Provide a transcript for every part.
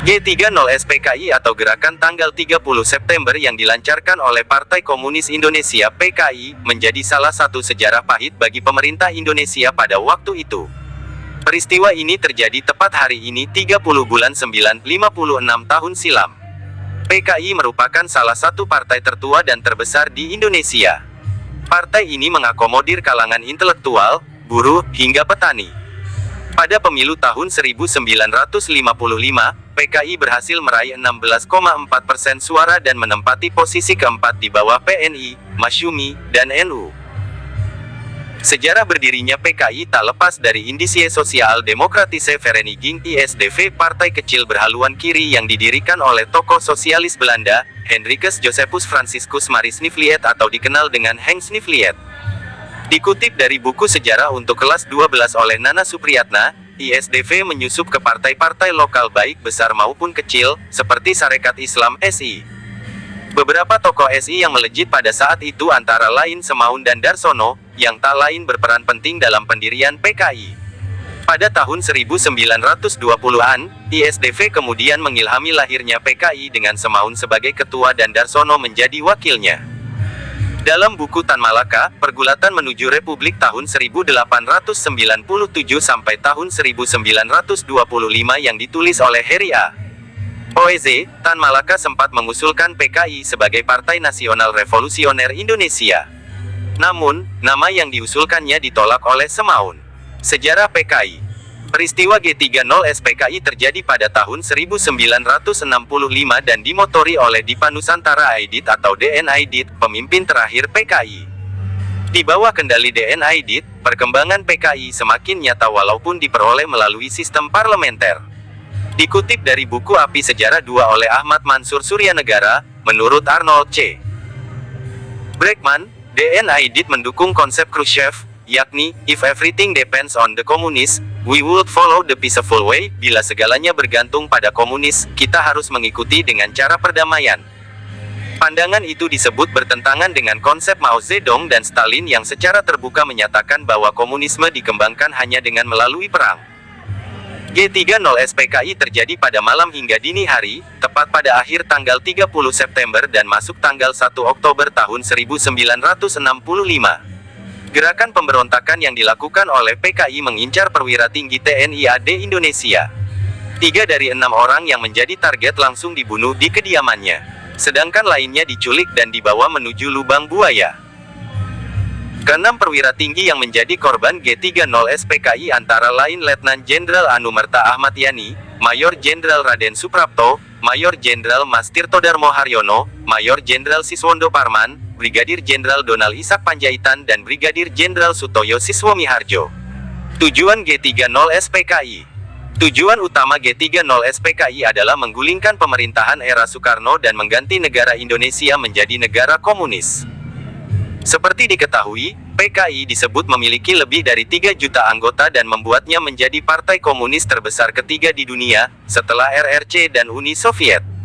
G30 SPKI atau Gerakan Tanggal 30 September yang dilancarkan oleh Partai Komunis Indonesia (PKI) menjadi salah satu sejarah pahit bagi pemerintah Indonesia pada waktu itu. Peristiwa ini terjadi tepat hari ini 30 bulan 9, 56 tahun silam. PKI merupakan salah satu partai tertua dan terbesar di Indonesia. Partai ini mengakomodir kalangan intelektual, buruh, hingga petani. Pada pemilu tahun 1955, PKI berhasil meraih 16,4% suara dan menempati posisi keempat di bawah PNI, Masyumi, dan NU. Sejarah berdirinya PKI tak lepas dari Indische Sociaal Democratische Vereniging (ISDV), partai kecil berhaluan kiri yang didirikan oleh tokoh sosialis Belanda, Hendrikus Josephus Franciscus Maris Snivliet atau dikenal dengan Henk Snivliet. Dikutip dari buku Sejarah untuk kelas 12 oleh Nana Supriyatna, ISDV menyusup ke partai-partai lokal baik besar maupun kecil, seperti Sarekat Islam (SI). Beberapa tokoh SI yang melejit pada saat itu antara lain Semaun dan Darsono, yang tak lain berperan penting dalam pendirian PKI. Pada tahun 1920-an, ISDV kemudian mengilhami lahirnya PKI dengan Semaun sebagai ketua dan Darsono menjadi wakilnya. Dalam buku Tan Malaka, Pergulatan Menuju Republik tahun 1897 sampai tahun 1925 yang ditulis oleh Heri A. Oez, Tan Malaka sempat mengusulkan PKI sebagai Partai Nasional Revolusioner Indonesia. Namun, nama yang diusulkannya ditolak oleh Semaun. Sejarah PKI. Peristiwa G30 SPKI terjadi pada tahun 1965 dan dimotori oleh Dipa Nusantara Aidit atau DN Aidit, pemimpin terakhir PKI. Di bawah kendali DN Aidit, perkembangan PKI semakin nyata walaupun diperoleh melalui sistem parlementer. Dikutip dari buku Api Sejarah 2 oleh Ahmad Mansur Suryanegara, menurut Arnold C. Bregman, DN Aidit mendukung konsep Khrushchev, yakni, if everything depends on the communists, we would follow the peaceful way. Bila segalanya bergantung pada komunis, kita harus mengikuti dengan cara perdamaian. Pandangan itu disebut bertentangan dengan konsep Mao Zedong dan Stalin yang secara terbuka menyatakan bahwa komunisme dikembangkan hanya dengan melalui perang. G30 SPKI terjadi pada malam hingga dini hari, tepat pada akhir tanggal 30 September dan masuk tanggal 1 Oktober tahun 1965. Gerakan pemberontakan yang dilakukan oleh PKI mengincar perwira tinggi TNI AD Indonesia. 3 dari 6 orang yang menjadi target langsung dibunuh di kediamannya. Sedangkan lainnya diculik dan dibawa menuju lubang buaya. Keenam perwira tinggi yang menjadi korban G30 SPKI antara lain Letnan Jenderal Anumerta Ahmad Yani, Mayor Jenderal Raden Suprapto, Mayor Jenderal Mas Tirtodarmo Haryono, Mayor Jenderal Siswondo Parman, Brigadir Jenderal Donald Ishak Panjaitan dan Brigadir Jenderal Sutoyo Siswomiharjo. Tujuan G30 SPKI. Tujuan utama G30 SPKI adalah menggulingkan pemerintahan era Soekarno dan mengganti negara Indonesia menjadi negara komunis. Seperti diketahui, PKI disebut memiliki lebih dari 3 juta anggota dan membuatnya menjadi partai komunis terbesar ketiga di dunia, setelah RRC dan Uni Soviet.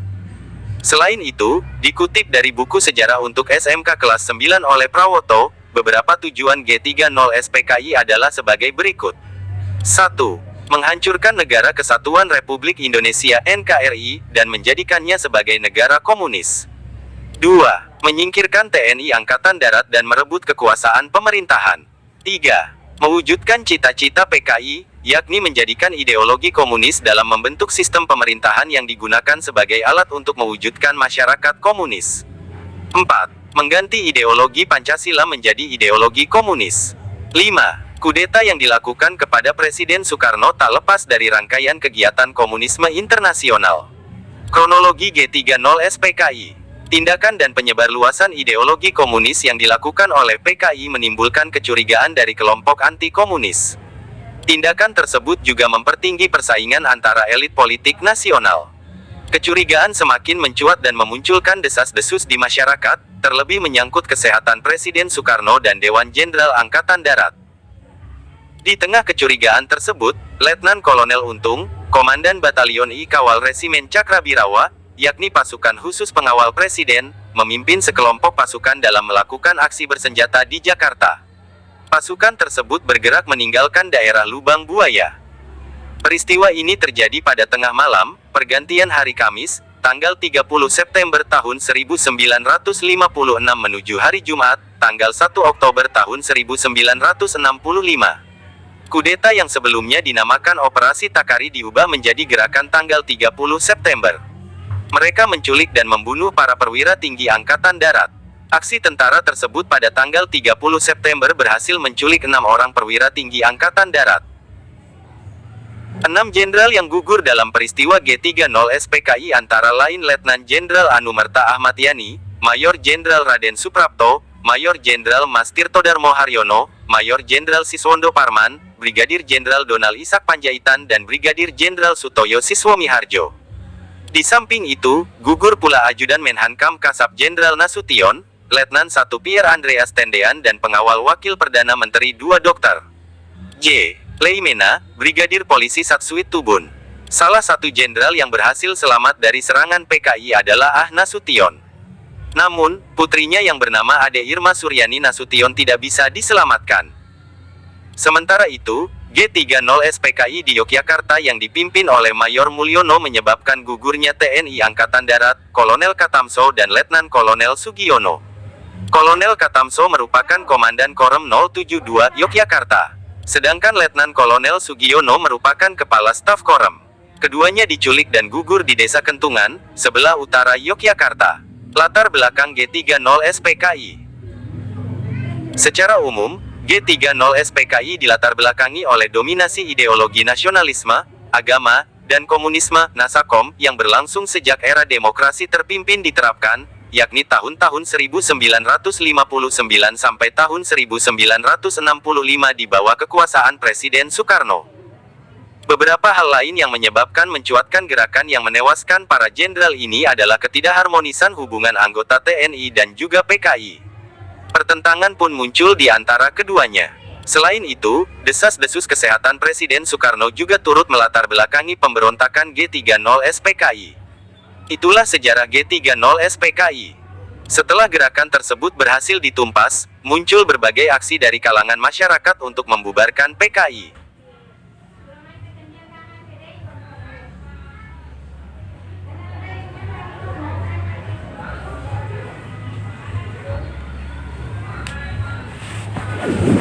Selain itu, dikutip dari buku Sejarah untuk SMK kelas 9 oleh Prawoto, beberapa tujuan G30 SPKI adalah sebagai berikut. 1. Menghancurkan Negara Kesatuan Republik Indonesia (NKRI) dan menjadikannya sebagai negara komunis. 2. Menyingkirkan TNI Angkatan Darat dan merebut kekuasaan pemerintahan. 3. Mewujudkan cita-cita PKI, yakni menjadikan ideologi komunis dalam membentuk sistem pemerintahan yang digunakan sebagai alat untuk mewujudkan masyarakat komunis. 4. Mengganti ideologi Pancasila menjadi ideologi komunis. 5. Kudeta yang dilakukan kepada Presiden Soekarno tak lepas dari rangkaian kegiatan komunisme internasional. Kronologi G30 SPKI. Tindakan dan penyebarluasan ideologi komunis yang dilakukan oleh PKI menimbulkan kecurigaan dari kelompok anti-komunis. Tindakan tersebut juga mempertinggi persaingan antara elit politik nasional. Kecurigaan semakin mencuat dan memunculkan desas-desus di masyarakat, terlebih menyangkut kesehatan Presiden Soekarno dan Dewan Jenderal Angkatan Darat. Di tengah kecurigaan tersebut, Letnan Kolonel Untung, Komandan Batalion I Kawal Resimen Cakrabirawa, yakni pasukan khusus pengawal presiden, memimpin sekelompok pasukan dalam melakukan aksi bersenjata di Jakarta. Pasukan tersebut bergerak meninggalkan daerah Lubang Buaya. Peristiwa ini terjadi pada tengah malam, pergantian hari Kamis, tanggal 30 September tahun 1956 menuju hari Jumat, tanggal 1 Oktober tahun 1965. Kudeta yang sebelumnya dinamakan Operasi Takari diubah menjadi Gerakan Tanggal 30 September. Mereka menculik dan membunuh para perwira tinggi Angkatan Darat. Aksi tentara tersebut pada tanggal 30 September berhasil menculik 6 orang perwira tinggi Angkatan Darat. 6 jenderal yang gugur dalam peristiwa G30 SPKI antara lain Letnan Jenderal Anumerta Ahmad Yani, Mayor Jenderal Raden Suprapto, Mayor Jenderal Mas Tirtodarmo Haryono, Mayor Jenderal Siswondo Parman, Brigadir Jenderal Donald Ishak Panjaitan dan Brigadir Jenderal Sutoyo Siswomiharjo. Di samping itu, gugur pula Ajudan Menhankam Kasab Jenderal Nasution, Letnan 1 Pierre Andreas Tendean dan pengawal Wakil Perdana Menteri 2 Dr. J. Leimena, Brigadir Polisi Satsuit Tubun. Salah satu jenderal yang berhasil selamat dari serangan PKI adalah Ah Nasution. Namun, putrinya yang bernama Ade Irma Suryani Nasution tidak bisa diselamatkan. Sementara itu, G30 SPKI di Yogyakarta yang dipimpin oleh Mayor Mulyono menyebabkan gugurnya TNI Angkatan Darat, Kolonel Katamso dan Letnan Kolonel Sugiono. Kolonel Katamso merupakan Komandan Korem 072 Yogyakarta. Sedangkan Letnan Kolonel Sugiono merupakan Kepala Staf Korem. Keduanya diculik dan gugur di Desa Kentungan, sebelah utara Yogyakarta. Latar belakang G30 SPKI. Secara umum, G30 SPKI dilatar belakangi oleh dominasi ideologi nasionalisme, agama, dan komunisme, Nasakom, yang berlangsung sejak era demokrasi terpimpin diterapkan, yakni tahun-tahun 1959 sampai tahun 1965 di bawah kekuasaan Presiden Soekarno. Beberapa hal lain yang menyebabkan mencuatkan gerakan yang menewaskan para jenderal ini adalah ketidakharmonisan hubungan anggota TNI dan juga PKI. Pertentangan pun muncul di antara keduanya. Selain itu, desas-desus kesehatan Presiden Soekarno juga turut melatar belakangi pemberontakan G30 SPKI. Itulah sejarah G30 SPKI. Setelah gerakan tersebut berhasil ditumpas, muncul berbagai aksi dari kalangan masyarakat untuk membubarkan PKI. You